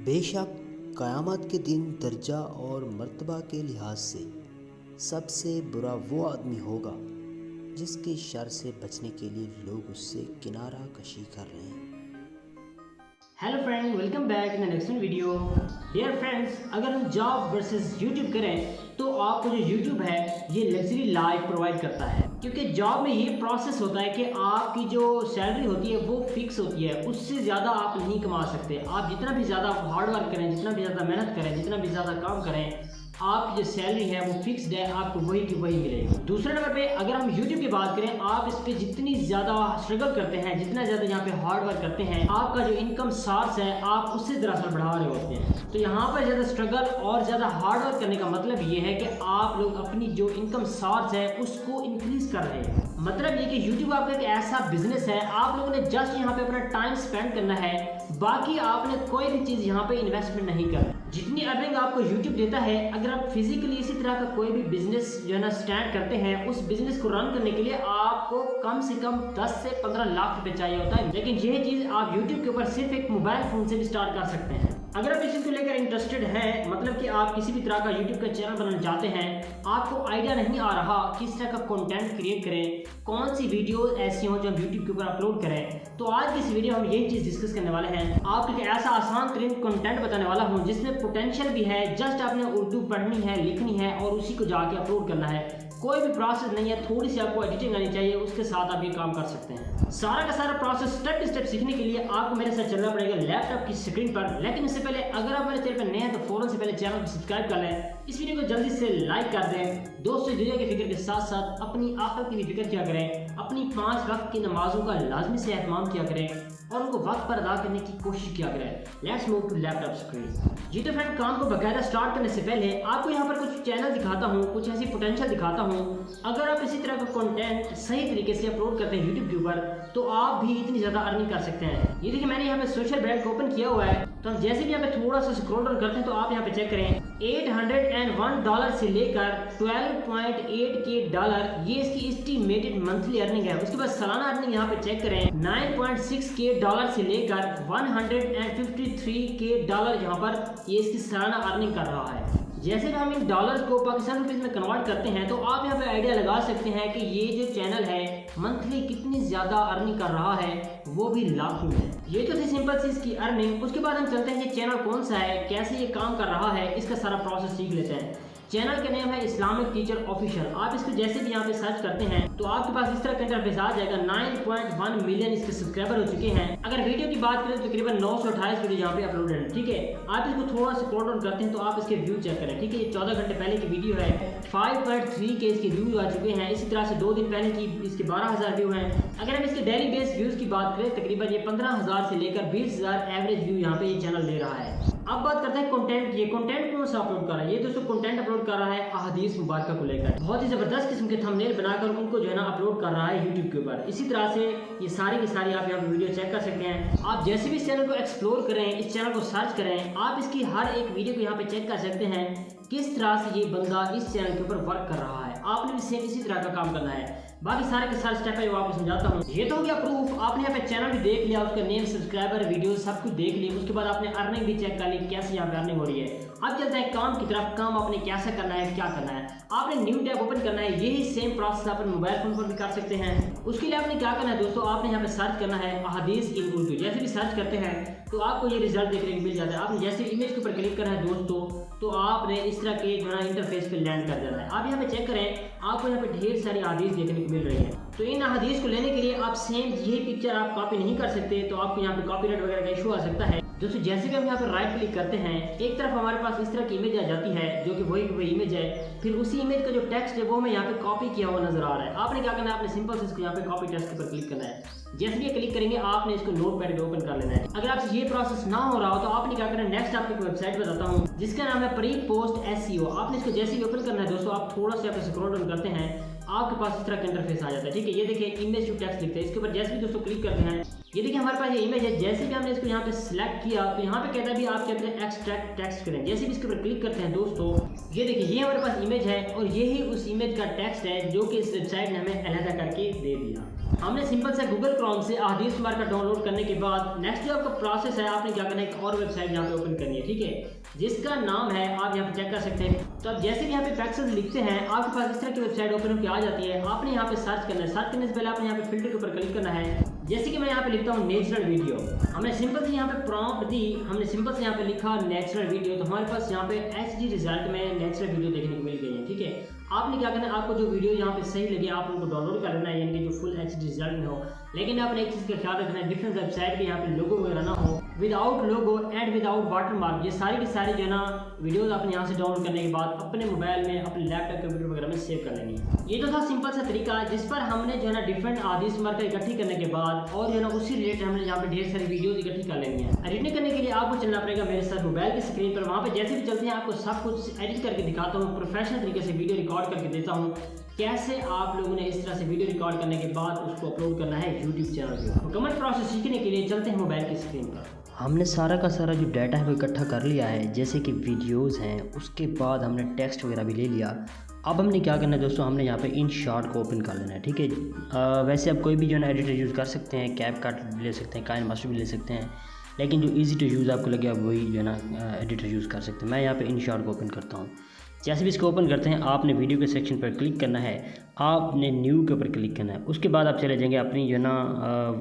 बेशक क़यामत के दिन दर्जा और मर्तबा के लिहाज से सबसे बुरा वो आदमी होगा जिसके शर से बचने के लिए लोग उससे किनारा कशी कर रहे हैं। Hello friend, welcome back in the next video. Dear friends, अगर हम जॉब वर्सेस यूट्यूब करें तो आपको जो यूट्यूब है ये लग्जरी लाइफ प्रोवाइड करता है, क्योंकि जॉब में ये प्रोसेस होता है कि आपकी जो सैलरी होती है वो फिक्स होती है, उससे ज़्यादा आप नहीं कमा सकते। आप जितना भी ज़्यादा हार्ड वर्क करें, जितना भी ज़्यादा मेहनत करें, जितना भी ज़्यादा काम करें, आपकी जो सैलरी है वो फिक्स्ड है, आपको वही की वही मिलेगी। दूसरे नंबर पे अगर हम YouTube की बात करें, आप इस पे जितनी ज़्यादा स्ट्रगल करते हैं, जितना ज़्यादा यहाँ पे हार्ड वर्क करते हैं, आपका जो इनकम सोर्स है आप उससे दरअसल बढ़ा रहे होते हैं। तो यहाँ पर ज़्यादा स्ट्रगल और ज़्यादा हार्ड वर्क करने का मतलब ये है कि आप लोग अपनी जो इनकम सोर्स है उसको इंक्रीज कर रहे हैं। मतलब ये कि YouTube आपका एक ऐसा बिजनेस है, आप लोगों ने जस्ट यहाँ पे अपना टाइम स्पेंड करना है, बाकी आपने कोई भी चीज़ यहाँ पे इन्वेस्टमेंट नहीं करना। जितनी अर्निंग आपको YouTube देता है, अगर आप फिजिकली इसी तरह का कोई भी बिजनेस जो है ना स्टार्ट करते हैं, उस बिजनेस को रन करने के लिए आपको कम से कम 10 से 15 लाख रुपए चाहिए होता है। लेकिन यह चीज़ आप YouTube के ऊपर सिर्फ एक मोबाइल फोन से भी स्टार्ट कर सकते हैं। अगर आप इस चीज़ को लेकर इंटरेस्टेड हैं, मतलब कि आप किसी भी तरह का YouTube का चैनल बनाना चाहते हैं, आपको आइडिया नहीं आ रहा किस तरह का कंटेंट क्रिएट करें, कौन सी वीडियो ऐसी हो जो हम YouTube के ऊपर अपलोड करें, तो आज की इस वीडियो में हम यही चीज़ डिस्कस करने वाले हैं। आपको एक ऐसा आसान तरीन कंटेंट बताने वाला हूँ जिसमें पोटेंशियल भी है, जस्ट आपने उर्दू पढ़नी है, लिखनी है और उसी को जाके अपलोड करना है। कोई भी प्रोसेस नहीं है, थोड़ी सी आपको एडिटिंग आनी चाहिए, उसके साथ आप ये काम कर सकते हैं। सारा का सारा प्रोसेस स्टेप बाय स्टेप सीखने के लिए आपको मेरे साथ चलना पड़ेगा लैपटॉप की स्क्रीन पर। लेकिन इससे पहले अगर आप मेरे चैनल पर नए हैं तो फौरन से पहले चैनल को सब्सक्राइब कर लें, इस वीडियो को जल्दी से लाइक कर दें। दोस्तों, दुनिया की फिक्र के साथ साथ अपनी आखिरत की भी फिक्र किया करें, अपनी 5 वक्त की नमाजों का लाजमी से एहतमाम किया करें और उनको वक्त पर अदा करने की कोशिश किया करें। Let's move to laptop screen. जी तो फ्रेंड, काम को बकायदा स्टार्ट करने से पहले आपको यहाँ पर कुछ चैनल दिखाता हूँ, कुछ ऐसी पोटेंशियल दिखाता हूँ। अगर आप इसी तरह का कंटेंट सही तरीके से अपलोड करते हैं YouTube के ऊपर, तो आप भी इतनी ज़्यादा अर्निंग कर सकते हैं। ये देखिए, मैंने यहाँ पे सोशल ब्रांड को ओपन किया हुआ है, तो हम जैसे भी यहाँ पे थोड़ा सा स्क्रॉल डाउन करते हैं तो आप यहाँ पे चेक करें, $801 से लेकर $12.8 ये इसकी एस्टिमेटेड मंथली अर्निंग है। उसके बाद सालाना अर्निंग यहाँ पे चेक करें, $9.6 से लेकर $153 यहाँ पर ये इसकी सालाना अर्निंग कर रहा है। जैसे भी हम इन डॉलर्स को पाकिस्तान रुपीज़ में कन्वर्ट करते हैं तो आप यहाँ पे आइडिया लगा सकते हैं कि ये जो चैनल है मंथली कितनी ज़्यादा अर्निंग कर रहा है, वो भी लाखों में। ये तो थी सिंपल सी इसकी अर्निंग। उसके बाद हम चलते हैं ये चैनल कौन सा है, कैसे ये काम कर रहा है, इसका सारा प्रोसेस सीख लेते हैं। चैनल का नेम है इस्लामिक टीचर ऑफिशियल। आप इसको जैसे भी यहाँ पे सर्च करते हैं तो आपके पास इस तरह का इंटरफेस आ जाएगा। 9.1 मिलियन इसके सब्सक्राइबर हो चुके हैं। अगर वीडियो की बात करें तो तकरीबन 928 वीडियो यहाँ पे अपलोड है। ठीक है, आप इसको थोड़ा सा स्क्रॉल डाउन करते हैं तो आप इसके व्यू चेक करें। ठीक है, ये 14 घंटे पहले की वीडियो है, 5.3 के इसके व्यू आ चुके हैं। इसी तरह से 2 दिन पहले की इसके 12,000 व्यू हैं। अगर हम इसके डेली बेस व्यूज की बात करें, तकरीबन ये 15,000 से लेकर 20,000 एवरेज व्यू यहाँ पे ये चैनल ले रहा है। अब बात करते हैं कंटेंट। ये कंटेंट कौन सा अपलोड कर रहा है? ये दोस्तों कंटेंट अपलोड कर रहा है अहादीस मुबारक को लेकर। बहुत ही जबरदस्त किस्म के थंबनेल बनाकर उनको जो है ना अपलोड कर रहा है YouTube के ऊपर। इसी तरह से ये सारी की सारी आप यहाँ पे वीडियो चेक कर सकते हैं। आप जैसे भी इस चैनल को एक्सप्लोर करें, इस चैनल को सर्च करें, आप इसकी हर एक वीडियो को यहाँ पे चेक कर सकते हैं किस तरह से ये बंदा इस चैनल के ऊपर वर्क कर रहा है। आपने भी सेम इसी तरह का काम करना है। बाकी सारे के सारे स्टेप है वो आपको समझाता हूँ। ये तो हो गया प्रूफ, आपने यहाँ पे चैनल भी देख लिया, उसका नेम, सब्सक्राइबर, वीडियो सब कुछ देख लिया। उसके बाद आपने अर्निंग भी चेक कर ली, कैसे यहाँ पे अर्निंग हो रही है। अब चलते हैं काम की तरफ। काम आपने कैसे करना है, क्या करना है, आपने न्यू टैब ओपन करना है। यही सेम प्रोसेस आप मोबाइल फोन पर भी कर सकते हैं। उसके लिए आपने क्या करना है दोस्तों, आपने यहाँ पे सर्च करना है अहादीस इन उर्दू। जैसे भी सर्च करते हैं तो आपको ये रिजल्ट देखने को मिल जाता है। आपने जैसे इमेज के ऊपर क्लिक करना है दोस्तों, तो आपने इस तरह के जो है इंटरफेस पे लैंड कर जाना है। आप यहाँ पे चेक करें, आपको यहाँ पे ढेर सारी अहादीस देखने को मिल रही है। तो इन अहादीस को लेने के लिए आप सेम यही पिक्चर आप कॉपी नहीं कर सकते, तो आपको यहाँ पे कॉपीराइट वगैरह का इशू आ सकता है। दोस्तों, जैसे कि हम यहाँ पे राइट क्लिक करते हैं, एक तरफ हमारे पास इस तरह की इमेज आ जाती है जो कि वही इमेज है। फिर उसी इमेज का जो टेक्स्ट है वो हमें यहाँ पे कॉपी किया हुआ नजर आ रहा है। आपने क्या करना है, आपने सिंपल से इसको यहाँ पे कॉपी टेक्स्ट के ऊपर क्लिक करना है। जैसे भी क्लिक करेंगे आपने इसको नोटपैड पे ओपन कर लेना है। अगर आपसे ये प्रोसेस ना हो रहा हो तो आपने क्या करना है, नेक्स्ट आपको एक वेबसाइट बताता हूँ जिसका नाम है प्री पोस्ट SEO। आपने इसको जैसे ही ओपन करना है दोस्तों, आप थोड़ा सा स्क्रॉल डाउन करते हैं, आपके पास इस तरह का इंटरफेस आ जाता है। ठीक है, ये देखिए इमेज टू टेक्स्ट लिखते हैं, इसके ऊपर जैसे भी दोस्तों क्लिक करते हैं, ये देखिए हमारे पास ये इमेज है। जैसे भी हमने इसको यहाँ पे सिलेक्ट किया तो यहाँ पे कहता है भी आप कहते हैं एक्सट्रैक्ट टेक्स्ट करें। जैसे भी इसके ऊपर क्लिक करते हैं दोस्तों, ये देखिए ये हमारे पास इमेज है और यही उस इमेज का टेक्स्ट है जो कि इस वेबसाइट ने हमें अलहदा करके दे दिया। हमने सिंपल से गूगल क्रोम से अहदीस मुबारका डाउनलोड करने के बाद नेक्स्ट जो आपका प्रोसेस है, आपने क्या करना है, एक और वेबसाइट यहाँ पे ओपन करनी है, ठीक है, जिसका नाम है, आप यहाँ पे चेक कर सकते हैं। तो अब जैसे कि यहाँ पे पैक्सेस लिखते हैं, आपके पास इस तरह की वेबसाइट ओपन होकर आ जाती है। आपने यहाँ पे सर्च करना है, सर्च करने से पहले आपने यहाँ पे फिल्टर के ऊपर क्लिक करना है। जैसे कि मैं यहाँ पे लिखता हूँ नेचुरल वीडियो, हमने सिंपल से यहाँ पे प्रॉम्प्ट दी, हमने सिंपल से यहाँ पे लिखा नेचुरल वीडियो, तो हमारे पास यहाँ पे HD रिजल्ट में नेचुरल वीडियो देखने को मिल गई है, ठीक है। आपने क्या करना है, आपको जो वीडियो यहाँ पे सही लगे आप उनको डाउनलोड कर लेना है, यानी कि जो फुल HD रिजल्ट में हो। लेकिन आपने एक चीज़ का ख्याल रखना है, डिफरेंट वेबसाइट के यहाँ पे लोगो वगैरह ना हो, without logo and without watermark. ये सारी की सारी जो है ना वीडियोस आपने यहाँ से डाउनलोड करने के बाद अपने मोबाइल में, अपने लैपटॉप, कंप्यूटर वगैरह में सेव कर लेनी है। ये तो था सिंपल सा तरीका, जिस पर हमने जो है ना डिफरेंट अहदीस मुबारका इकट्ठी करने के बाद और जो है ना उसी रिलेटेड हमने यहाँ पे ढेर सारी वीडियोस इकट्ठी कर लेनी है। एडिटिंग करने के लिए आपको चलना पड़ेगा मेरे साथ मोबाइल की स्क्रीन पर। वहाँ पे जैसे भी चलते हैं आपको सब कुछ एडिट करके दिखाता हूँ, प्रोफेशनल तरीके से वीडियो रिकॉर्ड करके देता हूँ, कैसे आप लोगों ने इस तरह से वीडियो रिकॉर्ड करने के बाद उसको अपलोड करना है यूट्यूब चैनल पे। मुकम्मल प्रोसेस सीखने के लिए चलते हैं मोबाइल की स्क्रीन पर। हमने सारा का सारा जो डाटा है वो इकट्ठा कर लिया है, जैसे कि वीडियोस हैं, उसके बाद हमने टेक्स्ट वगैरह भी ले लिया। अब हमने क्या करना है दोस्तों, हमने यहाँ पे इन शॉट को ओपन कर लेना है, ठीक है। वैसे आप कोई भी जो है ना एडिटर यूज़ कर सकते हैं, कैपकट ले सकते हैं, काइनमास्टर भी ले सकते हैं, लेकिन जो ईजी टू यूज़ आपको लगे आप वही जो है ना एडिटर यूज़ कर सकते हैं। मैं यहाँ पे इन शॉट को ओपन करता हूँ। जैसे भी इसको ओपन करते हैं, आपने वीडियो के सेक्शन पर क्लिक करना है, आपने न्यू के ऊपर क्लिक करना है। उसके बाद आप चले जाएंगे अपनी जो है ना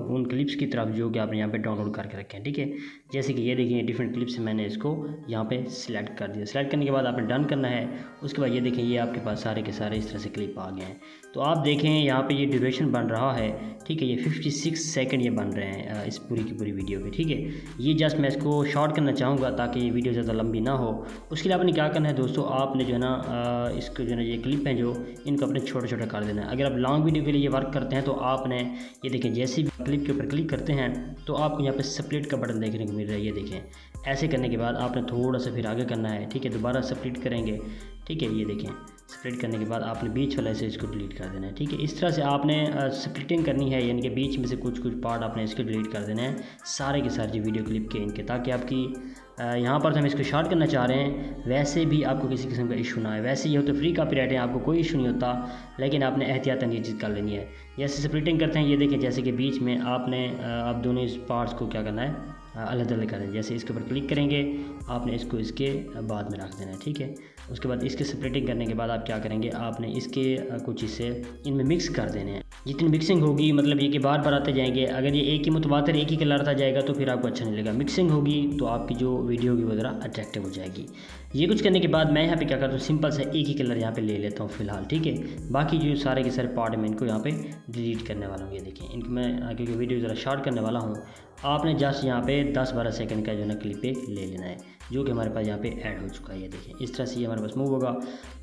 उन क्लिप्स की तरफ जो कि आपने यहाँ पे डाउनलोड करके रखे हैं, ठीक है। जैसे कि ये देखिए डिफरेंट क्लिप्स, मैंने इसको यहाँ पे सिलेक्ट कर दिया। सिलेक्ट करने के बाद आपने डन करना है। उसके बाद ये देखें, ये आपके पास सारे के सारे इस तरह से क्लिप आ गए हैं। तो आप देखें यहाँ पे ये ड्यूरेशन बन रहा है, ठीक है, ये 56 सेकंड ये बन रहे हैं इस पूरी की पूरी वीडियो के, ठीक है। ये जस्ट मैं इसको शॉर्ट करना चाहूँगा ताकि ये वीडियो ज़्यादा लंबी ना हो। उसके लिए आपने क्या करना है दोस्तों, आपने जो है ना इसको जो है ना ये क्लिप हैं जो इनको अपने छोटा छोटा कर देना है। अगर आप लॉन्ग वीडियो के लिए ये वर्क करते हैं तो आपने ये देखें, जैसे भी क्लिप के ऊपर क्लिक करते हैं तो आपको यहाँ पे स्प्लिट का बटन देखने को मिल रहा है, ये देखें। ऐसे करने के बाद आपने थोड़ा सा फिर आगे करना है, ठीक है, दोबारा स्प्लिट करेंगे, ठीक है, ये देखें। स्प्लिट करने के बाद आपने बीच वाला से इसको डिलीट कर देना है, ठीक है। इस तरह से आपने स्प्लिटिंग करनी है, यानी कि बीच में से कुछ कुछ पार्ट आपने इसके डिलीट कर देना है, सारे के सारे वीडियो क्लिप के इनके, ताकि आपकी यहाँ पर हम इसको शॉर्ट करना चाह रहे हैं, वैसे भी आपको किसी किस्म का इशू ना है। वैसे ये हो तो फ्री कॉपीराइट है, आपको कोई इशू नहीं होता, लेकिन आपने एहतियातन ये चीज़ कर लेनी है। जैसे स्प्लिटिंग करते हैं, ये देखें, जैसे कि बीच में आपने आप दोनों इस पार्ट्स को क्या करना है, अलग अलग करना है। जैसे इसके ऊपर क्लिक करेंगे, आपने इसको इसके बाद में रख देना है, ठीक है। उसके बाद इसके स्प्लिटिंग करने के बाद आप क्या करेंगे, आपने इसके कुछ हिस्से इनमें मिक्स कर देने हैं। जितनी मिक्सिंग होगी, मतलब ये कि बार बार आते जाएंगे। अगर ये एक ही मुतवातिर एक ही कलर आता जाएगा तो फिर आपको अच्छा नहीं लगेगा। मिक्सिंग होगी तो आपकी जो वीडियो होगी वो ज़रा अट्रैक्टिव हो जाएगी। ये कुछ करने के बाद मैं यहाँ पे क्या करता हूँ, सिंपल से एक ही कलर यहाँ पे ले लेता हूँ फ़िलहाल, ठीक है। बाकी जो सारे के सारे पार्ट में इनको यहाँ पे डिलीट करने वाला हूँ। ये देखिए, इनको मैं क्योंकि वीडियो ज़रा शॉर्ट करने वाला हूँ, आपने जस्ट यहाँ पे 10-12 सेकंड का जो है ना क्लिप एक ले लेना है, जो कि हमारे पास यहाँ पे ऐड हो चुका है। ये देखिए, इस तरह से ये हमारे पास मूव होगा।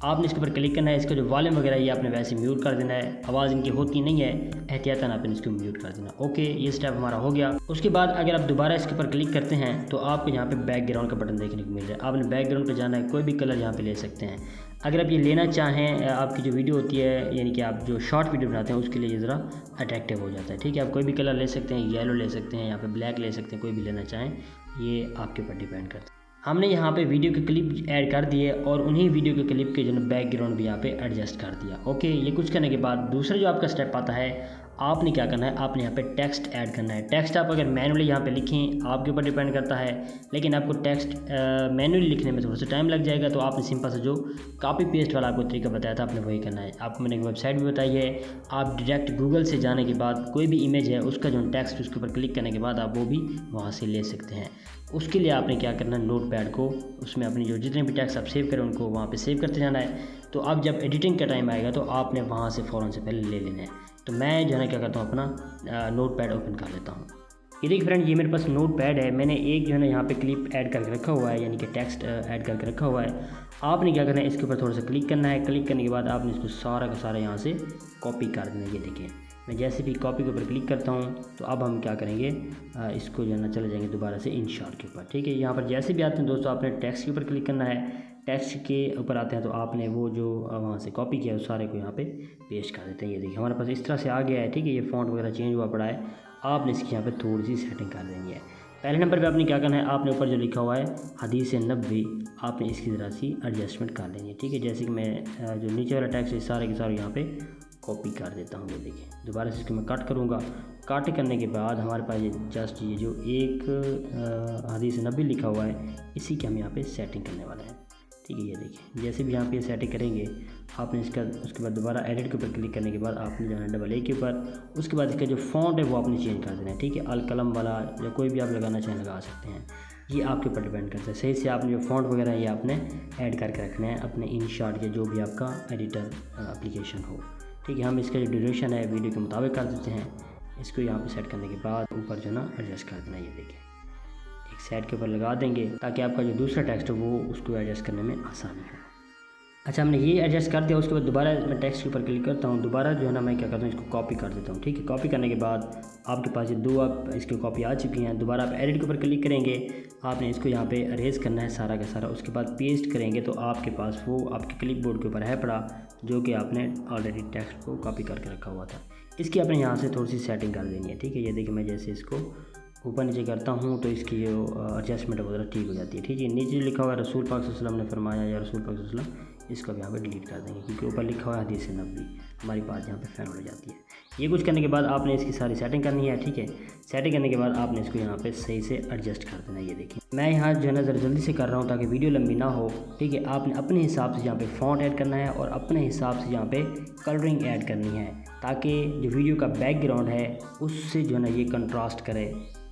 आपने इसके ऊपर क्लिक करना है, इसका जो वॉल्यूम वगैरह ये आपने वैसे म्यूट कर देना है। आवाज़ इनकी होती नहीं है, एहतियातन आपने इसको म्यूट कर देना। ओके, ये स्टेप हमारा हो गया। उसके बाद अगर आप दोबारा इसके ऊपर क्लिक करते हैं तो आपको यहाँ पे बैकग्राउंड का बटन देखने को मिल रहा है। आपने बैकग्राउंड पर जाना है, कोई भी कलर यहाँ पे ले सकते हैं। अगर आप ये लेना चाहें, आपकी जो वीडियो होती है, यानी कि आप जो शॉर्ट वीडियो बनाते हैं, उसके लिए ये ज़रा अट्रैक्टिव हो जाता है, ठीक है। आप कोई भी कलर ले सकते हैं, येलो ले सकते हैं, यहाँ पे ब्लैक ले सकते हैं, कोई भी लेना चाहें, ये आपके ऊपर डिपेंड करता है। हमने यहाँ पे वीडियो के क्लिप ऐड कर दिए और उन्हीं वीडियो के क्लिप के जो बैकग्राउंड भी यहाँ पे एडजस्ट कर दिया। ओके, ये कुछ करने के बाद दूसरा जो आपका स्टेप आता है, आपने क्या करना है, आपने यहाँ पे टेक्स्ट ऐड करना है। टेक्स्ट आप अगर मैनुअली यहाँ पे लिखें, आपके ऊपर डिपेंड करता है, लेकिन आपको टेक्स्ट मैनुअली लिखने में थोड़ा सा टाइम लग जाएगा। तो आपने सिंपल से जो कॉपी पेस्ट वाला आपको तरीका बताया था, आपने वही करना है। आपको मैंने एक वेबसाइट भी बताई है, आप डायरेक्ट गूगल से जाने के बाद कोई भी इमेज है उसका जो टेक्स्ट उसके ऊपर क्लिक करने के बाद आप वो भी वहाँ से ले सकते हैं। उसके लिए आपने क्या करना है, नोट पैड को उसमें अपनी जो जितने भी टेक्स्ट आप सेव करें उनको वहाँ पे सेव करते जाना है। तो अब जब एडिटिंग का टाइम आएगा तो आपने वहाँ से फ़ौरन से पहले ले लेना है। तो मैं जो है ना क्या करता हूँ, अपना नोट पैड ओपन कर लेता हूँ। ये देखिए फ्रेंड, ये मेरे पास नोट पैड है। मैंने एक जो है ना यहाँ पे क्लिप ऐड करके रखा हुआ है, यानी कि टेक्स्ट ऐड करके रखा हुआ है। आपने क्या करना है, इसके ऊपर थोड़ा सा क्लिक करना है। क्लिक करने के बाद आपने इसको सारा का सारा यहाँ से कॉपी कर देना है। ये देखिए, मैं जैसे भी कॉपी के ऊपर क्लिक करता हूँ तो अब हम क्या करेंगे, इसको जो है ना चले जाएंगे दोबारा से इन शॉट के ऊपर, ठीक है। यहाँ पर जैसे भी आते हैं दोस्तों, आपने टेक्स्ट के ऊपर क्लिक करना है। टेक्स्ट के ऊपर आते हैं तो आपने वो जो वहाँ से कॉपी किया उस सारे को यहाँ पे पेस्ट कर देते हैं। ये देखिए, हमारे पास इस तरह से आ गया है, ठीक है। ये फ़ॉन्ट वगैरह चेंज हुआ पड़ा है, आपने इसकी यहाँ पे थोड़ी सी सेटिंग कर देनी है। पहले नंबर पे आपने क्या करना है, आपने ऊपर जो लिखा हुआ है हदीस नबवी, आपने इसकी ज़रा सी एडजस्टमेंट कर लेनी है, ठीक है। जैसे कि मैं जो नीचे वाला टेक्स्ट है सारे के सारे यहाँ पे कॉपी कर देता हूँ। ये देखिए, दोबारा से इसको मैं कट करूँगा। कट करने के बाद हमारे पास ये जस्ट ये जो एक हदीस नबी लिखा हुआ है, इसी की हम यहाँ पे सेटिंग करने वाले हैं। ठीक है, ये देखिए, जैसे भी यहाँ पे सेटिंग करेंगे आपने इसका, उसके बाद दोबारा एडिट के ऊपर क्लिक करने के बाद आपने जो है डबल ए के ऊपर, उसके बाद इसका जो फ़ॉन्ट है वो आपने चेंज कर देना है। ठीक है, अल कलम वाला या कोई भी आप लगाना चाहें लगा सकते हैं, ये आपके ऊपर डिपेंड करता है। सही से आपने जो फ़ॉन्ट वगैरह है ये आपने ऐड करके रखना है अपने InShot या जो भी आपका एडिटर एप्लीकेशन हो। ठीक है, हम इसका जो ड्यूरेशन है वीडियो के मुताबिक कर देते हैं। इसको यहाँ पे सेट करने के बाद ऊपर जो ना एडजस्ट कर देना। ये देखिए, एक साइड के ऊपर लगा देंगे ताकि आपका जो दूसरा टेक्स्ट है वो उसको एडजस्ट करने में आसानी हो। अच्छा, हमने ये एडजस्ट कर दिया। उसके बाद दोबारा मैं टेक्स्ट के ऊपर क्लिक करता हूँ। दोबारा जो है ना मैं क्या करता हूँ, इसको कॉपी कर देता हूँ। ठीक है, कॉपी करने के बाद आपके पास ये दो आप इसकी कॉपी आ चुकी हैं। दोबारा आप एडिट के ऊपर क्लिक करेंगे, आपने इसको यहाँ पे अरेज करना है सारा का सारा। उसके बाद पेस्ट करेंगे तो आपके पास वो आपके क्लिपबोर्ड के ऊपर है पड़ा, जो कि आपने ऑलरेडी टेक्स्ट को कॉपी करके रखा हुआ था। इसकी आपने यहाँ से थोड़ी सी सेटिंग कर देनी है। ठीक है, ये देखिए, मैं जैसे इसको ऊपर नीचे करता हूँ तो इसकी जो एडजस्टमेंट है वो ठीक हो जाती है। ठीक है, नीचे लिखा हुआ है रसूल पाक सल्लल्लाहु अलैहि वसल्लम ने फरमाया या रसूल पाक सल्लल्लाहु अलैहि वसल्लम, इसको अब यहाँ पे डिलीट कर देंगे क्योंकि ऊपर लिखा हुआ है हदीस नबवी। हमारी बात यहाँ पे फैन हो जाती है। ये कुछ करने के बाद आपने इसकी सारी सेटिंग करनी है। ठीक है, सेटिंग करने के बाद आपने इसको यहाँ पे सही से एडजस्ट कर देना। ये देखिए, मैं यहाँ जो है ना ज़रा जल्दी से कर रहा हूँ ताकि वीडियो लंबी ना हो। ठीक है, आपने अपने हिसाब से यहाँ पे फ़ॉन्ट ऐड करना है और अपने हिसाब से यहाँ पे कलरिंग ऐड करनी है ताकि जो वीडियो का बैकग्राउंड है उससे जो है ना ये कंट्रास्ट करे,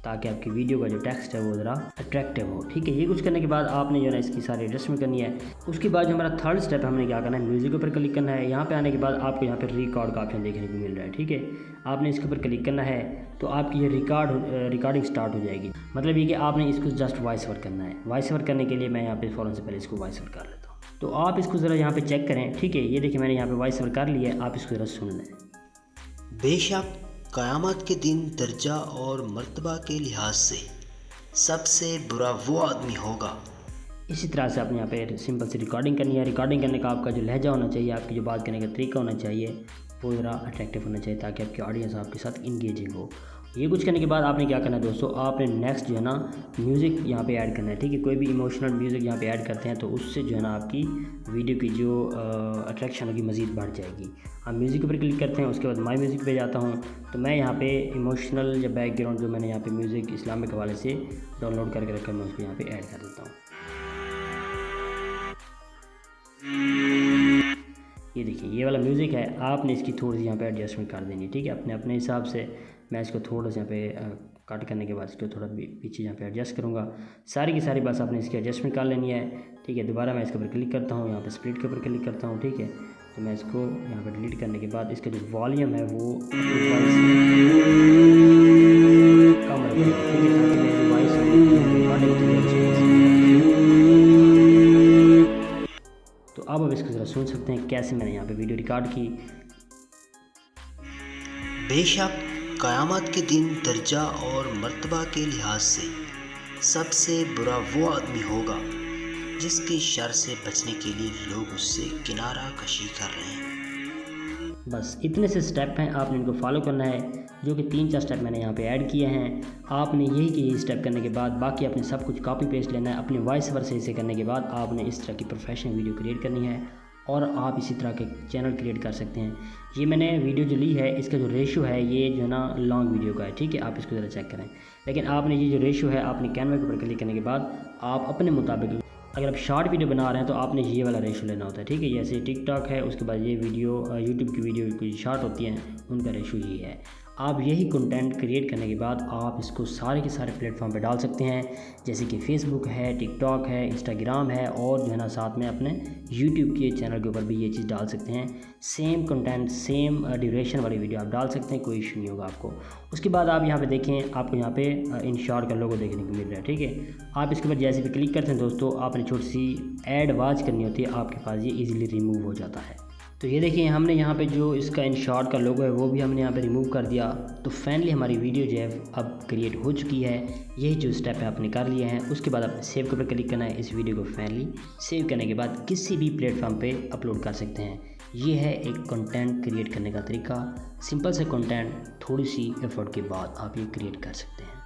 ताकि आपकी वीडियो का जो टेक्स्ट है वो ज़रा अट्रैक्टिव हो। ठीक है, ये कुछ करने के बाद आपने जो है ना इसकी सारी एडजस्टमेंट करनी है। उसके बाद जो हमारा थर्ड स्टेप हमने क्या करना है, म्यूज़िक के ऊपर क्लिक करना है। यहाँ पे आने के बाद आपको यहाँ पे रिकॉर्ड का ऑप्शन देखने को मिल रहा है। ठीक है, आपने इसके ऊपर क्लिक करना है तो आपकी ये रिकॉर्डिंग स्टार्ट हो जाएगी। मतलब ये कि आपने इसको जस्ट वॉइस ओवर करना है। वॉइस ओवर करने के लिए मैं यहाँ पे फ़ौरन से पहले इसको वॉइस ओवर कर लेता हूँ, तो आप इसको ज़रा यहाँ पे चेक करें। ठीक है, ये देखिए, मैंने यहाँ पे वॉइस ओवर कर लिया है, आप इसको ज़रा सुन लें। बेशक क़यामत के दिन दर्जा और मर्तबा के लिहाज से सबसे बुरा वो आदमी होगा। इसी तरह से आपने यहाँ पे सिंपल सी रिकॉर्डिंग करनी है। रिकॉर्डिंग करने का आपका जो लहजा होना चाहिए, आपकी जो बात करने का तरीका होना चाहिए वो ज़रा अट्रैक्टिव होना चाहिए ताकि आपकी ऑडियंस आपके साथ इंगेजिंग हो। ये कुछ करने के बाद आपने क्या करना है दोस्तों, आपने नेक्स्ट जो है ना म्यूज़िक यहाँ पे ऐड करना है। ठीक है, कोई भी इमोशनल म्यूज़िक यहाँ पे ऐड करते हैं तो उससे जो है ना आपकी वीडियो की जो अट्रैक्शन होगी मज़ीद बढ़ जाएगी। हम म्यूज़िक पर क्लिक करते हैं, उसके बाद माई म्यूज़िक पे जाता हूँ तो मैं यहाँ पे इमोशनल या बैकग्राउंड जो मैंने यहाँ पे म्यूज़िक इस्लामिक हवाले से डाउनलोड करके रखा है मैं उसको यहाँ पे ऐड कर देता हूँ। ये देखिए, ये वाला म्यूज़िक है, आपने इसकी थोड़ी सी यहाँ पे एडजस्टमेंट कर देनी है। ठीक है, अपने अपने हिसाब से। मैं इसको थोड़ा सा यहाँ पे कट करने के बाद इसको थोड़ा पीछे यहाँ पे एडजस्ट करूँगा। सारी की सारी बस आपने इसकी एडजस्टमेंट कर लेनी है। ठीक है, दोबारा मैं इसके ऊपर क्लिक करता हूँ, यहाँ पे स्प्लिट के ऊपर क्लिक करता हूँ। ठीक है, तो मैं इसको यहाँ पे डिलीट करने के बाद इसका जो वॉल्यूम है वो कम रखेंगे। ठीक है, ताकि मेरी वॉइस तो अब इसको ज़रा सुन सकते हैं कैसे मैंने यहाँ पे वीडियो रिकॉर्ड की। बेशक क़यामत के दिन दर्जा और मर्तबा के लिहाज से सबसे बुरा वो आदमी होगा जिसकी शर से बचने के लिए लोग उससे किनारा कशी कर रहे हैं। बस इतने से स्टेप हैं, आपने इनको फॉलो करना है, जो कि 3-4 स्टेप मैंने यहाँ पे ऐड किए हैं। आपने यही स्टेप करने के बाद बाकी आपने सब कुछ कॉपी पेस्ट लेना है। अपने वॉइस ओवर सही से करने के बाद आपने इस तरह की प्रोफेशनल वीडियो क्रिएट करनी है और आप इसी तरह के चैनल क्रिएट कर सकते हैं। ये मैंने वीडियो जो ली है इसका जो रेशो है ये जो है ना लॉन्ग वीडियो का है। ठीक है, आप इसको ज़रा चेक करें। लेकिन आपने ये जो रेशो है आपने कैनवा के ऊपर क्लिक करने के बाद आप अपने मुताबिक, अगर आप शॉर्ट वीडियो बना रहे हैं तो आपने ये वाला रेशो लेना होता है। ठीक है, जैसे टिकटॉक है, उसके बाद ये वीडियो यूट्यूब की वीडियो की शॉर्ट होती हैं, उनका रेशो ये है। आप यही कंटेंट क्रिएट करने के बाद आप इसको सारे के सारे प्लेटफॉर्म पे डाल सकते हैं, जैसे कि फेसबुक है, टिकटॉक है, इंस्टाग्राम है और जो है ना साथ में अपने यूट्यूब के चैनल के ऊपर भी ये चीज़ डाल सकते हैं। सेम कंटेंट, सेम ड्यूरेशन वाली वीडियो आप डाल सकते हैं, कोई इशू नहीं होगा आपको। उसके बाद आप यहाँ पे देखें, आपको यहाँ पे InShot का लोगो देखने को मिल रहा है। ठीक है, आप इसके ऊपर जैसे भी क्लिक करते हैं दोस्तों, आपने छोटी सी ऐड आवाज़ करनी होती है, आपके पास ये ईजिली रिमूव हो जाता है। तो ये देखिए, हमने यहाँ पे जो इसका InShot का लोगो है वो भी हमने यहाँ पे रिमूव कर दिया। तो फाइनली हमारी वीडियो जो है अब क्रिएट हो चुकी है। यही जो स्टेप है आपने कर लिए हैं। उसके बाद आपने सेव के ऊपर क्लिक करना है। इस वीडियो को फाइनली सेव करने के बाद किसी भी प्लेटफॉर्म पे अपलोड कर सकते हैं। ये है एक कंटेंट क्रिएट करने का तरीका। सिंपल से कंटेंट, थोड़ी सी एफर्ट के बाद आप ये क्रिएट कर सकते हैं।